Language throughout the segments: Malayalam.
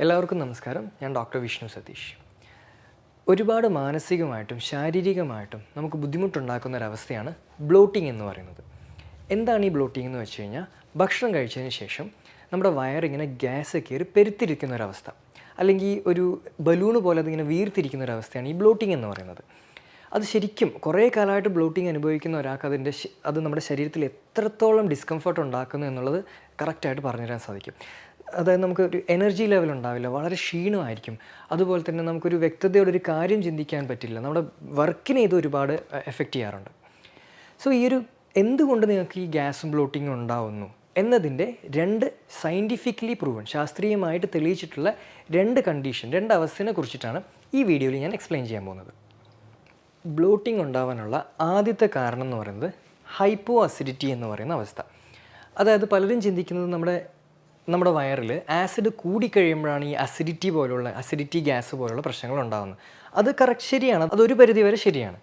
എല്ലാവർക്കും നമസ്കാരം. ഞാൻ ഡോക്ടർ വിഷ്ണു സതീഷ്. ഒരുപാട് മാനസികമായിട്ടും ശാരീരികമായിട്ടും നമുക്ക് ബുദ്ധിമുട്ടുണ്ടാക്കുന്ന ഒരവസ്ഥയാണ് ബ്ലോട്ടിംഗ് എന്ന് പറയുന്നത്. എന്താണ് ഈ ബ്ലോട്ടിംഗ് എന്ന് വെച്ച് കഴിഞ്ഞാൽ, ഭക്ഷണം കഴിച്ചതിന് ശേഷം നമ്മുടെ വയറിങ്ങനെ ഗ്യാസ് കയറി പെരുത്തിരിക്കുന്ന ഒരവസ്ഥ, അല്ലെങ്കിൽ ഒരു ബലൂണ് പോലെ അതിങ്ങനെ വീർത്തിരിക്കുന്ന ഒരവസ്ഥയാണ് ഈ ബ്ലോട്ടിംഗ് എന്ന് പറയുന്നത്. അത് ശരിക്കും കുറേ കാലമായിട്ട് ബ്ലോട്ടിംഗ് അനുഭവിക്കുന്ന ഒരാൾക്ക് അത് നമ്മുടെ ശരീരത്തിൽ എത്രത്തോളം ഡിസ്കംഫർട്ട് ഉണ്ടാക്കുന്നു എന്നുള്ളത് കറക്റ്റായിട്ട് പറഞ്ഞുതരാൻ സാധിക്കും. അതായത് നമുക്കൊരു എനർജി ലെവൽ ഉണ്ടാവില്ല, വളരെ ക്ഷീണമായിരിക്കും. അതുപോലെ തന്നെ നമുക്കൊരു വ്യക്തതയോടെ ഒരു കാര്യം ചിന്തിക്കാൻ പറ്റില്ല. നമ്മുടെ വർക്കിനെ ഇത് ഒരുപാട് എഫക്റ്റ് ചെയ്യാറുണ്ട്. സോ എന്തുകൊണ്ട് നിങ്ങൾക്ക് ഈ ഗ്യാസും ബ്ലോട്ടിങ്ങും ഉണ്ടാവുന്നു എന്നതിൻ്റെ രണ്ട് സയൻറ്റിഫിക്കലി പ്രൂവൺ, ശാസ്ത്രീയമായിട്ട് തെളിയിച്ചിട്ടുള്ള രണ്ട് അവസ്ഥയെ കുറിച്ചിട്ടാണ് ഈ വീഡിയോയിൽ ഞാൻ എക്സ്പ്ലെയിൻ ചെയ്യാൻ പോകുന്നത്. ബ്ലോട്ടിംഗ് ഉണ്ടാവാനുള്ള ആദ്യത്തെ കാരണം എന്ന് പറയുന്നത് ഹൈപ്പോ അസിഡിറ്റി എന്ന് പറയുന്ന അവസ്ഥ. അതായത് പലരും ചിന്തിക്കുന്നത് നമ്മുടെ വയറിൽ ആസിഡ് കൂടിക്കഴിയുമ്പോഴാണ് ഈ അസിഡിറ്റി ഗ്യാസ് പോലുള്ള പ്രശ്നങ്ങൾ ഉണ്ടാകുന്നത്. അത് ശരിയാണ്, അതൊരു പരിധിവരെ ശരിയാണ്.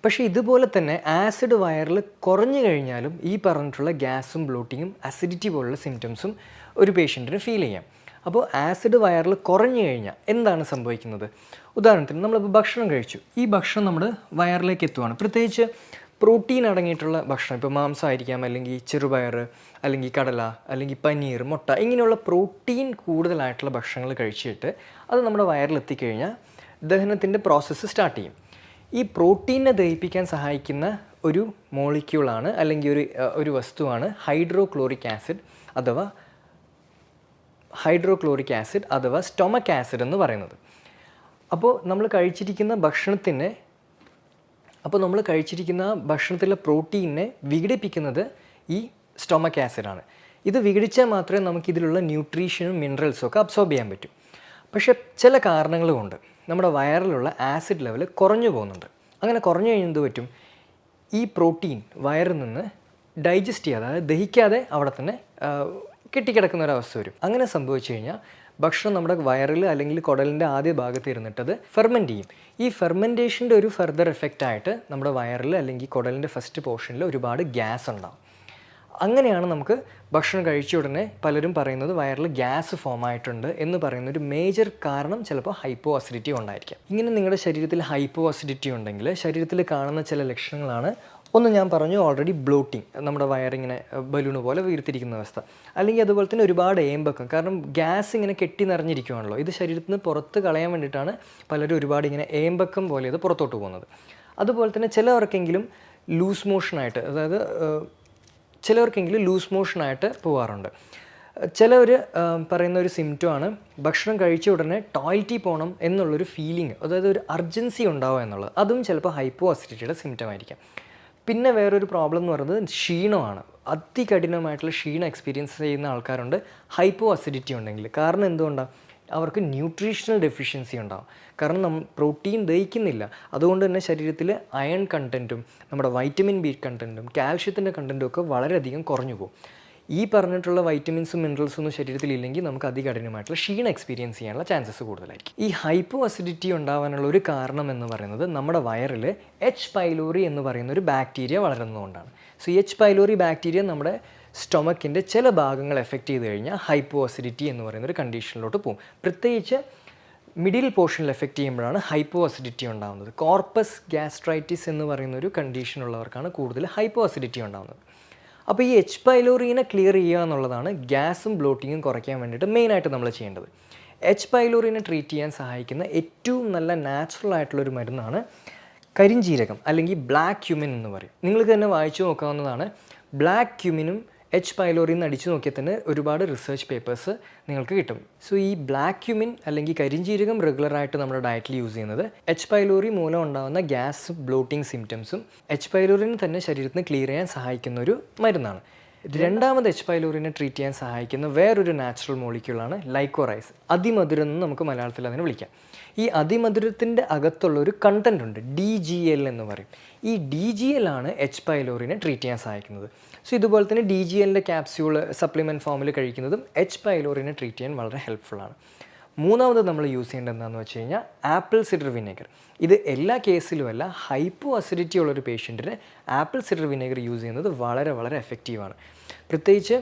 പക്ഷേ ഇതുപോലെ തന്നെ ആസിഡ് വയറിൽ കുറഞ്ഞു കഴിഞ്ഞാലും ഈ പറഞ്ഞിട്ടുള്ള ഗ്യാസും ബ്ലോട്ടിങ്ങും അസിഡിറ്റി പോലുള്ള സിംറ്റംസും ഒരു പേഷ്യൻറ്റിന് ഫീൽ ചെയ്യാം. അപ്പോൾ ആസിഡ് വയറിൽ കുറഞ്ഞു കഴിഞ്ഞാൽ എന്താണ് സംഭവിക്കുന്നത്? ഉദാഹരണത്തിന് നമ്മളിപ്പോൾ ഭക്ഷണം കഴിച്ചു, ഈ ഭക്ഷണം നമ്മുടെ വയറിലേക്ക് എത്തുവാണ്. പ്രത്യേകിച്ച് പ്രോട്ടീൻ അടങ്ങിയിട്ടുള്ള ഭക്ഷണം, ഇപ്പോൾ മാംസമായിരിക്കാം, അല്ലെങ്കിൽ ചെറുപയർ, അല്ലെങ്കിൽ കടല, അല്ലെങ്കിൽ പനീർ, മുട്ട, ഇങ്ങനെയുള്ള പ്രോട്ടീൻ കൂടുതലായിട്ടുള്ള ഭക്ഷണങ്ങൾ കഴിച്ചിട്ട് അത് നമ്മുടെ വയറിലെത്തിക്കഴിഞ്ഞാൽ ദഹനത്തിൻ്റെ പ്രോസസ്സ് സ്റ്റാർട്ട് ചെയ്യും. ഈ പ്രോട്ടീനെ ദഹിപ്പിക്കാൻ സഹായിക്കുന്ന ഒരു മോളിക്യൂളാണ്, അല്ലെങ്കിൽ ഒരു വസ്തുവാണ് ഹൈഡ്രോക്ലോറിക് ആസിഡ് അഥവാ സ്റ്റൊമക് ആസിഡ് എന്ന് പറയുന്നത്. അപ്പോൾ നമ്മൾ കഴിച്ചിരിക്കുന്ന ഭക്ഷണത്തിലെ പ്രോട്ടീനെ വിഘടിപ്പിക്കുന്നത് ഈ സ്റ്റൊമക് ആസിഡാണ്. ഇത് വിഘടിച്ചാൽ മാത്രമേ നമുക്കിതിലുള്ള ന്യൂട്രീഷനും മിനറൽസും ഒക്കെ അബ്സോർബ് ചെയ്യാൻ പറ്റൂ. പക്ഷേ ചില കാരണങ്ങൾ കൊണ്ട് നമ്മുടെ വയറിലുള്ള ആസിഡ് ലെവൽ കുറഞ്ഞു പോകുന്നുണ്ട്. അങ്ങനെ കുറഞ്ഞു കഴിഞ്ഞാൽ എന്ത് പറ്റും? ഈ പ്രോട്ടീൻ വയറിൽ നിന്ന് ഡൈജസ്റ്റ് ചെയ്യാതെ, അതായത് ദഹിക്കാതെ അവിടെ തന്നെ കെട്ടിക്കിടക്കുന്ന ഒരവസ്ഥ വരും. അങ്ങനെ സംഭവിച്ചു കഴിഞ്ഞാൽ ഭക്ഷണം നമ്മുടെ വയറിൽ അല്ലെങ്കിൽ കുടലിൻ്റെ ആദ്യ ഭാഗത്ത് ഇരുന്നിട്ടത് ഫെർമെൻറ്റ് ചെയ്യും. ഈ ഫെർമെൻറ്റേഷൻ്റെ ഒരു ഫർദർ എഫക്റ്റ് ആയിട്ട് നമ്മുടെ വയറിൽ അല്ലെങ്കിൽ കുടലിൻ്റെ ഫസ്റ്റ് പോർഷനിൽ ഒരുപാട് ഗ്യാസ് ഉണ്ടാകും. അങ്ങനെയാണ് നമുക്ക് ഭക്ഷണം കഴിച്ച ഉടനെ പലരും പറയുന്നത് വയറിൽ ഗ്യാസ് ഫോം ആയിട്ടുണ്ട് എന്ന് പറയുന്ന ഒരു മേജർ കാരണം ചിലപ്പോൾ ഹൈപ്പോ അസിഡിറ്റി ഉണ്ടായിരിക്കാം. ഇങ്ങനെ നിങ്ങളുടെ ശരീരത്തിൽ ഹൈപ്പോ അസിഡിറ്റി ഉണ്ടെങ്കിൽ ശരീരത്തിൽ കാണുന്ന ചില ലക്ഷണങ്ങളാണ്. ഒന്ന് ഞാൻ പറഞ്ഞു ഓൾറെഡി, ബ്ലോട്ടിങ്, നമ്മുടെ വയറിങ്ങനെ ബലൂണ് പോലെ വീർത്തിരിക്കുന്ന അവസ്ഥ. അല്ലെങ്കിൽ അതുപോലെ തന്നെ ഒരുപാട് ഏമ്പക്കം, കാരണം ഗ്യാസ് ഇങ്ങനെ കെട്ടി നിറഞ്ഞിരിക്കുകയാണല്ലോ. ഇത് ശരീരത്തിൽ നിന്ന് പുറത്ത് കളയാൻ വേണ്ടിയിട്ടാണ് പലരും ഒരുപാട് ഇങ്ങനെ ഏമ്പക്കം പോലെ ഇത് പുറത്തോട്ട് പോകുന്നത്. അതുപോലെ തന്നെ ചിലവർക്കെങ്കിലും ലൂസ് മോഷനായിട്ട് പോകാറുണ്ട്. ചിലവർ പറയുന്ന ഒരു സിംറ്റമാണ് ഭക്ഷണം കഴിച്ച ഉടനെ ടോയ്ലറ്റിൽ പോകണം എന്നുള്ളൊരു ഫീലിംഗ്, അതായത് ഒരു അർജൻസി ഉണ്ടാവുക എന്നുള്ളത്. അതും ചിലപ്പോൾ ഹൈപ്പോ അസിഡിറ്റിയുടെ സിംറ്റം ആയിരിക്കാം. പിന്നെ വേറൊരു പ്രോബ്ലം എന്ന് പറയുന്നത് ക്ഷീണമാണ്. അതികഠിനമായിട്ടുള്ള ക്ഷീണം എക്സ്പീരിയൻസ് ചെയ്യുന്ന ആൾക്കാരുണ്ട് ഹൈപ്പോ അസിഡിറ്റി ഉണ്ടെങ്കിൽ. കാരണം എന്തുകൊണ്ടാണ്? അവർക്ക് ന്യൂട്രീഷണൽ ഡെഫിഷ്യൻസി ഉണ്ടാകും. കാരണം പ്രോട്ടീൻ ദഹിക്കുന്നില്ല. അതുകൊണ്ട് തന്നെ ശരീരത്തിൽ അയൺ കണ്ടൻറ്റും നമ്മുടെ വൈറ്റമിൻ ബി കണ്ടൻറ്റും കാൽഷ്യത്തിൻ്റെ കണ്ടൻറ്റും ഒക്കെ വളരെയധികം കുറഞ്ഞു പോകും. ഈ പറഞ്ഞിട്ടുള്ള വൈറ്റമിൻസും മിനറൽസും ഒന്നും ശരീരത്തിലില്ലെങ്കിൽ നമുക്ക് അതികഠിനമായിട്ടുള്ള ക്ഷീണം എക്സ്പീരിയൻസ് ചെയ്യാനുള്ള ചാൻസസ് കൂടുതലായിരിക്കും. ഈ ഹൈപ്പോ അസിഡിറ്റി ഉണ്ടാവാനുള്ള ഒരു കാരണം എന്ന് പറയുന്നത് നമ്മുടെ വയറിൽ എച്ച് പൈലോറി എന്ന് പറയുന്ന ഒരു ബാക്ടീരിയ വളരുന്നതുകൊണ്ടാണ്. സോ ഈ എച്ച് പൈലോറി ബാക്ടീരിയ നമ്മുടെ സ്റ്റൊമക്കിൻ്റെ ചില ഭാഗങ്ങൾ എഫക്റ്റ് ചെയ്ത് കഴിഞ്ഞാൽ ഹൈപ്പോ അസിഡിറ്റി എന്ന് പറയുന്ന ഒരു കണ്ടീഷനിലോട്ട് പോകും. പ്രത്യേകിച്ച് മിഡിൽ പോർഷനിൽ എഫക്റ്റ് ചെയ്യുമ്പോഴാണ് ഹൈപ്പോ അസിഡിറ്റി ഉണ്ടാകുന്നത്. കോർപ്പസ് ഗ്യാസ്ട്രൈറ്റിസ് എന്ന് പറയുന്ന ഒരു കണ്ടീഷനുള്ളവർക്കാണ് കൂടുതൽ ഹൈപ്പോ അസിഡിറ്റി ഉണ്ടാകുന്നത്. അപ്പോൾ ഈ എച്ച് പൈലോറിനെ ക്ലിയർ ചെയ്യുക എന്നുള്ളതാണ് ഗ്യാസും ബ്ലോട്ടിങ്ങും കുറയ്ക്കാൻ വേണ്ടിയിട്ട് മെയിനായിട്ട് നമ്മൾ ചെയ്യേണ്ടത്. എച്ച് പൈലോറിനെ ട്രീറ്റ് ചെയ്യാൻ സഹായിക്കുന്ന ഏറ്റവും നല്ല നാച്ചുറൽ ആയിട്ടുള്ളൊരു മരുന്നാണ് കരിഞ്ജീരകം, അല്ലെങ്കിൽ ബ്ലാക്ക് ക്യുമിൻ എന്ന് പറയും. നിങ്ങൾക്ക് തന്നെ വായിച്ചു നോക്കാവുന്നതാണ്. ബ്ലാക്ക് ക്യുമിനും എച്ച് പൈലോറിന്ന് അടിച്ചു നോക്കിയാൽ തന്നെ ഒരുപാട് റിസർച്ച് പേപ്പേഴ്സ് നിങ്ങൾക്ക് കിട്ടും. സോ ഈ ബ്ലാക്ക് ക്യുമിൻ അല്ലെങ്കിൽ കരിഞ്ജീരകം റെഗുലറായിട്ട് നമ്മുടെ ഡയറ്റിൽ യൂസ് ചെയ്യുന്നത് എച്ച് പൈലോറി മൂലം ഉണ്ടാകുന്ന ഗ്യാസ് ബ്ലോട്ടിംഗ് സിംറ്റംസും എച്ച് പൈലോറിനെ തന്നെ ശരീരത്തിന് ക്ലിയർ ചെയ്യാൻ സഹായിക്കുന്ന ഒരു മരുന്നാണ്. രണ്ടാമത് എച്ച് പൈലോറിനെ ട്രീറ്റ് ചെയ്യാൻ സഹായിക്കുന്ന വേറൊരു നാച്ചുറൽ മോളിക്യൂളാണ് ലൈക്കോറൈസ്. അതിമധുരം എന്ന് നമുക്ക് മലയാളത്തിൽ അതിനെ വിളിക്കാം. ഈ അതിമധുരത്തിൻ്റെ അകത്തുള്ളൊരു കണ്ടൻ്റ് ഉണ്ട്, DGL എന്ന് പറയും. ഈ DGL ആണ് എച്ച് പൈലോറിനെ ട്രീറ്റ് ചെയ്യാൻ സഹായിക്കുന്നത്. സോ ഇതുപോലെ തന്നെ DGLൻ്റെ ക്യാപ്സ്യൂൾ സപ്ലിമെൻറ്റ് ഫോമിൽ കഴിക്കുന്നതും എച്ച് പൈലോറിനെ ട്രീറ്റ് ചെയ്യാൻ വളരെ ഹെൽപ്ഫുള്ളാണ്. മൂന്നാമത് നമ്മൾ യൂസ് ചെയ്യേണ്ടത് എന്താണെന്ന് വെച്ച് കഴിഞ്ഞാൽ ആപ്പിൾ സിഡർ വിനെഗർ. ഇത് എല്ലാ കേസിലുമല്ല, ഹൈപ്പോ അസിഡിറ്റി ഉള്ളൊരു പേഷ്യൻറ്റിന് ആപ്പിൾ സിഡർ വിനെഗർ യൂസ് ചെയ്യുന്നത് വളരെ വളരെ എഫക്റ്റീവാണ്. പ്രത്യേകിച്ച്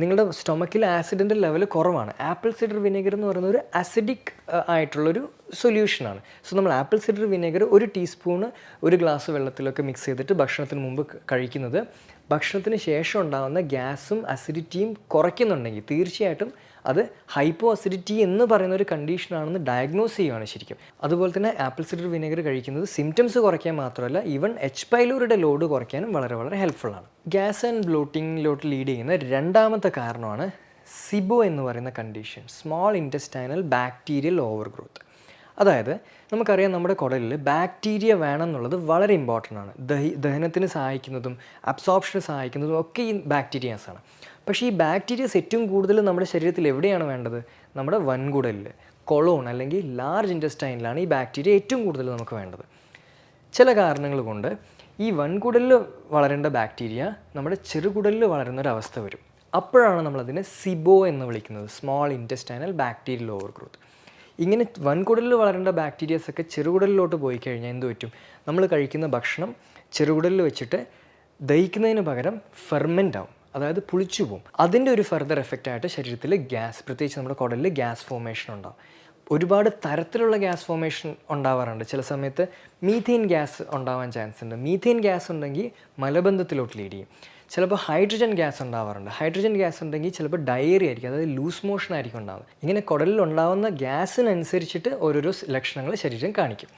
നിങ്ങളുടെ സ്റ്റൊമക്കിൽ ആസിഡിൻ്റെ ലെവൽ കുറവാണ്. ആപ്പിൾ സിഡർ വിനെഗർ എന്ന് പറയുന്ന ഒരു അസിഡിക് ആയിട്ടുള്ളൊരു സൊല്യൂഷനാണ്. സോ നമ്മൾ apple cider vinegar 1 teaspoon 1 glass വെള്ളത്തിലൊക്കെ മിക്സ് ചെയ്തിട്ട് ഭക്ഷണത്തിന് മുമ്പ് കഴിക്കുന്നത് ഭക്ഷണത്തിന് ശേഷം ഉണ്ടാകുന്ന ഗ്യാസും അസിഡിറ്റിയും കുറയ്ക്കുന്നുണ്ടെങ്കിൽ തീർച്ചയായിട്ടും അത് ഹൈപ്പോ അസിഡിറ്റി എന്ന് പറയുന്ന ഒരു കണ്ടീഷനാണെന്ന് ഡയഗ്നോസ് ചെയ്യുകയാണ് ശരിക്കും. അതുപോലെ തന്നെ ആപ്പിൾ സിഡർ വിനെഗർ കഴിക്കുന്നത് സിംറ്റംസ് കുറയ്ക്കാൻ മാത്രമല്ല ഈവൻ എച്ച് പൈലോറിയുടെ ലോഡ് കുറയ്ക്കാനും വളരെ വളരെ ഹെൽപ്ഫുള്ളാണ്. ഗ്യാസ് ആൻഡ് ബ്ലോട്ടിങ്ങിലോട്ട് ലീഡ് ചെയ്യുന്ന രണ്ടാമത്തെ കാരണമാണ് സിബോ എന്ന് പറയുന്ന condition, small intestinal bacterial over growth. അതായത് നമുക്കറിയാം നമ്മുടെ കുടലിൽ ബാക്ടീരിയ വേണം എന്നുള്ളത് വളരെ ഇമ്പോർട്ടൻ്റ് ആണ്. ദഹനത്തിന് സഹായിക്കുന്നതും അബ്സോർപ്ഷന് സഹായിക്കുന്നതും ഒക്കെ ഈ ബാക്ടീരിയാസാണ്. പക്ഷേ ഈ ബാക്ടീരിയസ് ഏറ്റവും കൂടുതൽ നമ്മുടെ ശരീരത്തിൽ എവിടെയാണ് വേണ്ടത്? നമ്മുടെ വൻകുടലിൽ, കൊളോൺ അല്ലെങ്കിൽ ലാർജ് ഇൻറ്റസ്റ്റൈനിലാണ് ഈ ബാക്ടീരിയ ഏറ്റവും കൂടുതൽ നമുക്ക് വേണ്ടത്. ചില കാരണങ്ങൾ കൊണ്ട് ഈ വൻകുടലിൽ വളരേണ്ട ബാക്ടീരിയ നമ്മുടെ ചെറുകുടലിൽ വളരുന്നൊരവസ്ഥ വരും. അപ്പോഴാണ് നമ്മളതിനെ സിബോ എന്ന് വിളിക്കുന്നത്, small intestinal bacterial over growth. ഇങ്ങനെ വൻകുടലിൽ വളരേണ്ട ബാക്ടീരിയസൊക്കെ ചെറുകുടലിലോട്ട് പോയി കഴിഞ്ഞാൽ എന്ത് പറ്റും? നമ്മൾ കഴിക്കുന്ന ഭക്ഷണം ചെറുകുടലിൽ വെച്ചിട്ട് ദഹിക്കുന്നതിന് പകരം ഫെർമെൻ്റ് ആവും, അതായത് പുളിച്ചു പോകും. അതിൻ്റെ ഒരു ഫർദർ എഫക്റ്റായിട്ട് ശരീരത്തിൽ ഗ്യാസ്, പ്രത്യേകിച്ച് നമ്മുടെ കുടലിൽ ഗ്യാസ് ഫോർമേഷൻ ഉണ്ടാവും. ഒരുപാട് തരത്തിലുള്ള ഗ്യാസ് ഫോർമേഷൻ ഉണ്ടാവാറുണ്ട്. ചില സമയത്ത് മീഥെയിൻ ഗ്യാസ് ഉണ്ടാവാൻ ചാൻസ് ഉണ്ട്. മീഥെയിൻ ഗ്യാസ് ഉണ്ടെങ്കിൽ മലബന്ധത്തിലോട്ട് ലീഡ് ചെയ്യും. ചിലപ്പോൾ ഹൈഡ്രജൻ ഗ്യാസ് ഉണ്ടാവാറുണ്ട്. ഹൈഡ്രജൻ ഗ്യാസ് ഉണ്ടെങ്കിൽ ചിലപ്പോൾ ഡയറി ആയിരിക്കും, അതായത് ലൂസ് മോഷൻ ആയിരിക്കും ഉണ്ടാവുക. ഇങ്ങനെ കുടലിൽ ഉണ്ടാകുന്ന ഗ്യാസിനനുസരിച്ചിട്ട് ഓരോരോ ലക്ഷണങ്ങൾ ശരീരം കാണിക്കും.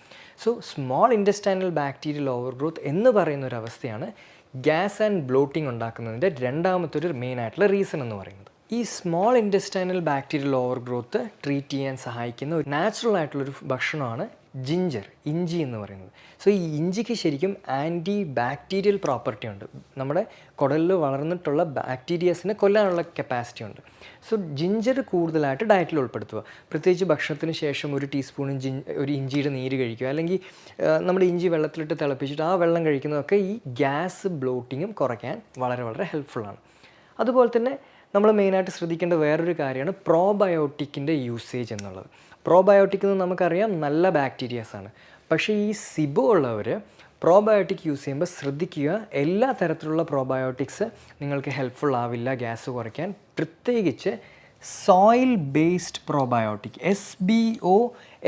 So small intestinal bacterial over growth എന്ന് പറയുന്ന ഒരു അവസ്ഥയാണ് ഗ്യാസ് ആൻഡ് ബ്ലോട്ടിംഗ് ഉണ്ടാക്കുന്നതിൻ്റെ രണ്ടാമത്തെ ഒരു മെയിൻ ആയിട്ടുള്ള റീസൺ എന്ന് പറയുന്നത്. ഈ small intestinal bacterial over growth treat ചെയ്യാൻ സഹായിക്കുന്ന ഒരു നാച്ചുറൽ ആയിട്ടുള്ളൊരു ഭക്ഷണമാണ് ജിഞ്ചർ, ഇഞ്ചി എന്ന് പറയുന്നത്. സോ ഈ ഇഞ്ചിക്ക് ശരിക്കും ആൻറ്റി ബാക്ടീരിയൽ പ്രോപ്പർട്ടി ഉണ്ട്. നമ്മുടെ കുടലിൽ വളർന്നിട്ടുള്ള ബാക്ടീരിയസിനെ കൊല്ലാനുള്ള കപ്പാസിറ്റി ഉണ്ട്. സോ ജിഞ്ചർ കൂടുതലായിട്ട് ഡയറ്റിൽ ഉൾപ്പെടുത്തുക. പ്രത്യേകിച്ച് ഭക്ഷണത്തിന് ശേഷം 1 ടീസ്പൂൺ ഒരു ഇഞ്ചിയുടെ നീര് കഴിക്കുക, അല്ലെങ്കിൽ നമ്മുടെ ഇഞ്ചി വെള്ളത്തിലിട്ട് തിളപ്പിച്ചിട്ട് ആ വെള്ളം കഴിക്കുന്നതൊക്കെ ഈ ഗ്യാസ് ബ്ലോട്ടിങ്ങും കുറയ്ക്കാൻ വളരെ വളരെ ഹെൽപ്ഫുള്ളാണ്. അതുപോലെ തന്നെ നമ്മൾ മെയിനായിട്ട് ശ്രദ്ധിക്കേണ്ട വേറൊരു കാര്യമാണ് പ്രോബയോട്ടിക്കിൻ്റെ യൂസേജ് എന്നുള്ളത്. പ്രോബയോട്ടിക് എന്ന് നമുക്കറിയാം നല്ല ബാക്ടീരിയാസാണ്. പക്ഷേ ഈ സിബോ ഉള്ളവർ പ്രോബയോട്ടിക് യൂസ് ചെയ്യുമ്പോൾ ശ്രദ്ധിക്കുക, എല്ലാ തരത്തിലുള്ള പ്രോബയോട്ടിക്സ് നിങ്ങൾക്ക് ഹെൽപ്ഫുൾ ആവില്ല ഗ്യാസ് കുറയ്ക്കാൻ. പ്രത്യേകിച്ച് സോയിൽ ബേസ്ഡ് പ്രോബയോട്ടിക് SBO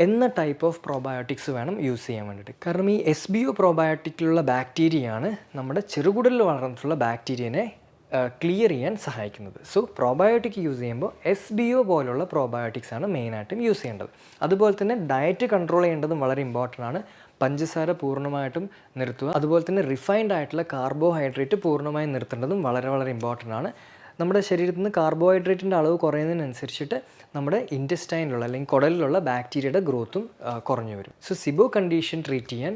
എന്ന ടൈപ്പ് ഓഫ് പ്രോബയോട്ടിക്സ് വേണം യൂസ് ചെയ്യാൻ വേണ്ടിയിട്ട്. കാരണം ഈ SBO പ്രോബയോട്ടിക്കിലുള്ള ബാക്ടീരിയയാണ് നമ്മുടെ ചെറുകുടലിൽ വളർന്നിട്ടുള്ള ബാക്ടീരിയനെ ക്ലിയർ ചെയ്യാൻ സഹായിക്കുന്നത്. സോ പ്രോബയോട്ടിക് യൂസ് ചെയ്യുമ്പോൾ SBO പോലുള്ള പ്രോബയോട്ടിക്സ് ആണ് മെയിനായിട്ടും യൂസ് ചെയ്യേണ്ടത്. അതുപോലെ തന്നെ ഡയറ്റ് കൺട്രോൾ ചെയ്യേണ്ടതും വളരെ ഇമ്പോർട്ടൻ്റ് ആണ്. പഞ്ചസാര പൂർണ്ണമായിട്ടും നിർത്തുക. അതുപോലെ തന്നെ റിഫൈൻഡ് ആയിട്ടുള്ള കാർബോഹൈഡ്രേറ്റ് പൂർണ്ണമായും നിർത്തേണ്ടതും വളരെ വളരെ ഇമ്പോർട്ടൻ്റ് ആണ്. നമ്മുടെ ശരീരത്തിൽ നിന്ന് കാർബോഹൈഡ്രേറ്റിൻ്റെ അളവ് കുറയുന്നതിനനുസരിച്ചിട്ട് നമ്മുടെ ഇൻറ്റസ്റ്റൈനിലുള്ള അല്ലെങ്കിൽ കുടലിലുള്ള ബാക്ടീരിയയുടെ ഗ്രോത്തും കുറഞ്ഞു വരും. സോ സിബോ കണ്ടീഷൻ ട്രീറ്റ് ചെയ്യാൻ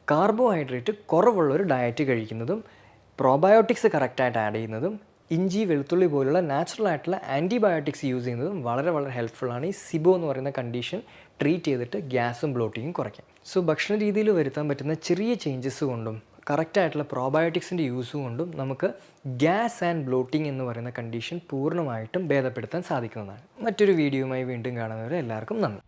കാർബോഹൈഡ്രേറ്റ് കുറവുള്ള ഒരു ഡയറ്റ് കഴിക്കുന്നതും പ്രോബയോട്ടിക്സ് കറക്റ്റായിട്ട് ആഡ് ചെയ്യുന്നതും ഇഞ്ചി, വെളുത്തുള്ളി പോലുള്ള നാച്ചുറൽ ആയിട്ടുള്ള ആൻറ്റിബയോട്ടിക്സ് യൂസ് ചെയ്യുന്നതും വളരെ വളരെ ഹെൽപ്ഫുള്ളാണ് ഈ സിബോ എന്ന് പറയുന്ന കണ്ടീഷൻ ട്രീറ്റ് ചെയ്തിട്ട് ഗ്യാസും ബ്ലോട്ടിങ്ങും കുറയ്ക്കാം. സോ ഭക്ഷണ രീതിയിൽ വരുത്താൻ പറ്റുന്ന ചെറിയ ചേഞ്ചസ് കൊണ്ടും കറക്റ്റായിട്ടുള്ള പ്രോബയോട്ടിക്സിൻ്റെ യൂസ് കൊണ്ടും നമുക്ക് ഗ്യാസ് ആൻഡ് ബ്ലോട്ടിംഗ് എന്ന് പറയുന്ന കണ്ടീഷൻ പൂർണ്ണമായിട്ടും ഭേദപ്പെടുത്താൻ സാധിക്കുന്നതാണ്. മറ്റൊരു വീഡിയോയുമായി വീണ്ടും കാണുന്നവരെ എല്ലാവർക്കും നന്ദി.